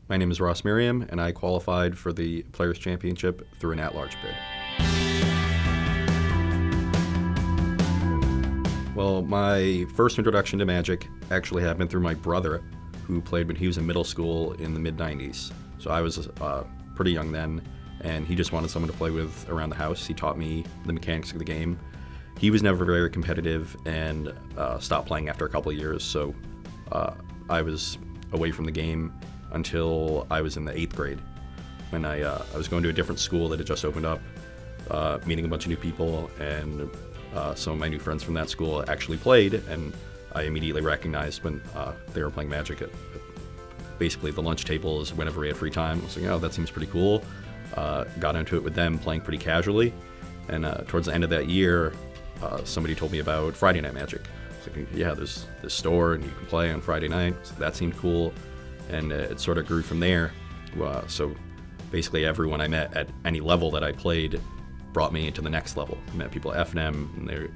My name is Merriam, and I qualified for the Players' Championship through an at-large bid. Well, my first introduction to Magic actually happened through my brother, who played when he was in middle school in the mid-90s. So I was pretty young then, and he just wanted someone to play with around the house. He taught me the mechanics of the game. He was never very competitive and stopped playing after a couple of years, so I was away from the game until I was in the 8th grade, when I was going to a different school that had just opened up, meeting a bunch of new people, and some of my new friends from that school actually played, and I immediately recognized when they were playing Magic at basically the lunch tables whenever we had free time. I was like, oh, that seems pretty cool. Got into it with them, playing pretty casually, and towards the end of that year, somebody told me about Friday Night Magic. I was like, yeah, there's this store and you can play on Friday night, so that seemed cool, and it sort of grew from there. So basically everyone I met at any level that I played brought me into the next level. I met people at F&M, and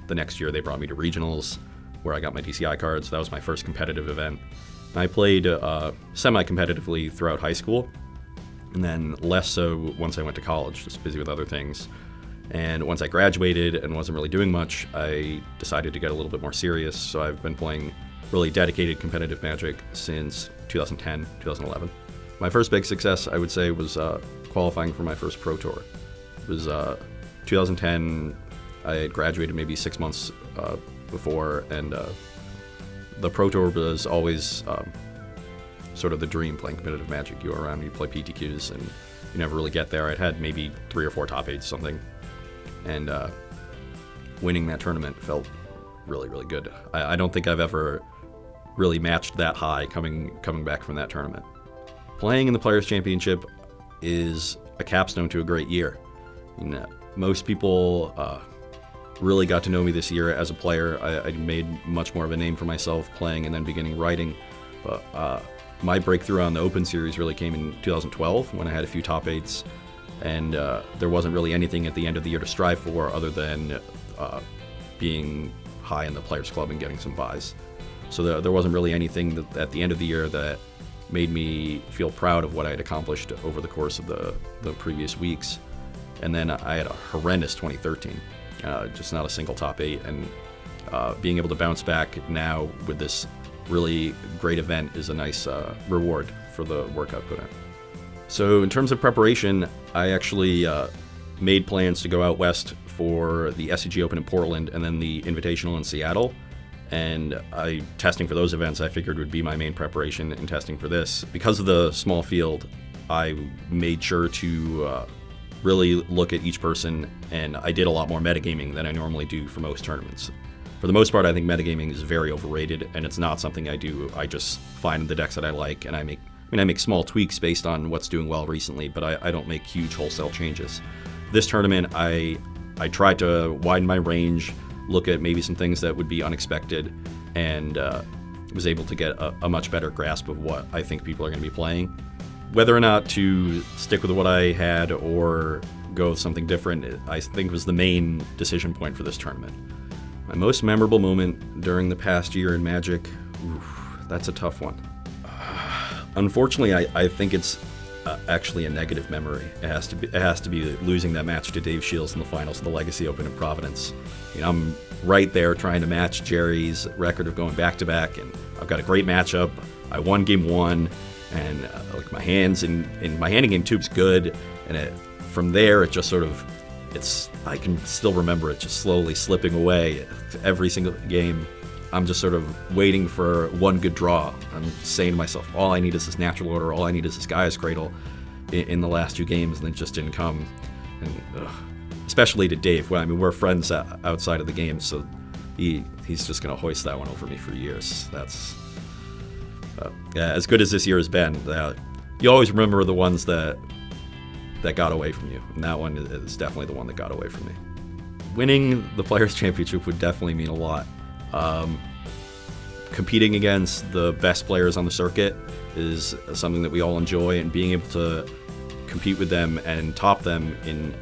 the next year they brought me to regionals, where I got my DCI cards. That was my first competitive event. I played semi-competitively throughout high school, and then less so once I went to college, just busy with other things. And once I graduated and wasn't really doing much, I decided to get a little bit more serious. So I've been playing really dedicated competitive Magic since 2010, 2011. My first big success, I would say, was qualifying for my first Pro Tour. It was 2010. I had graduated maybe 6 months before, and the Pro Tour was always sort of the dream, playing competitive Magic. You go around, you play PTQs, and you never really get there. I'd had maybe 3 or 4 top 8s, something, and winning that tournament felt really, really good. I don't think I've ever really matched that high coming back from that tournament. Playing in the Players' Championship is a capstone to a great year. Most people really got to know me this year as a player. I made much more of a name for myself playing and then beginning writing. But my breakthrough on the Open Series really came in 2012, when I had a few top 8s, and there wasn't really anything at the end of the year to strive for other than being high in the Players Club and getting some buys. So there wasn't really anything that, at the end of the year, that made me feel proud of what I had accomplished over the course of the previous weeks. And then I had a horrendous 2013, just not a single top 8, and being able to bounce back now with this really great event is a nice reward for the work I put in. So in terms of preparation, I actually made plans to go out west for the SCG Open in Portland and then the Invitational in Seattle. And testing for those events I figured would be my main preparation in testing for this. Because of the small field, I made sure to really look at each person, and I did a lot more metagaming than I normally do for most tournaments. For the most part, I think metagaming is very overrated, and it's not something I do. I just find the decks that I like, and I make small tweaks based on what's doing well recently, but I don't make huge wholesale changes. This tournament, I tried to widen my range, look at maybe some things that would be unexpected, and was able to get a much better grasp of what I think people are going to be playing. Whether or not to stick with what I had or go with something different, I think was the main decision point for this tournament. My most memorable moment during the past year in Magic, that's a tough one. Unfortunately, I think it's actually a negative memory. It has to be losing that match to Dave Shields in the finals of the Legacy Open in Providence. I'm right there trying to match Jerry's record of going back-to-back, and I've got a great matchup. I won game 1, and like my hands in my handing game 2's good, and from there it just sort of, I can still remember it just slowly slipping away. Every single game, I'm just sort of waiting for one good draw. I'm saying to myself, all I need is this natural order, all I need is this Gaia's Cradle in the last 2 games, and it just didn't come. And especially to Dave. Well, I mean, we're friends outside of the game, so he's just gonna hoist that one over me for years. That's as good as this year has been. You always remember the ones that got away from you, and that one is definitely the one that got away from me. Winning the Players' Championship would definitely mean a lot. Competing against the best players on the circuit is something that we all enjoy, and being able to compete with them and top them in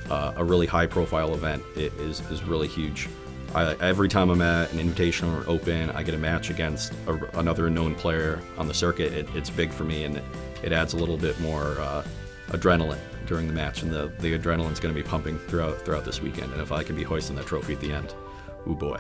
a really high-profile event is really huge. Every time I'm at an invitational or open, I get a match against another known player on the circuit. It's big for me, and it adds a little bit more adrenaline during the match, and the adrenaline's going to be pumping throughout this weekend. And if I can be hoisting that trophy at the end, ooh boy.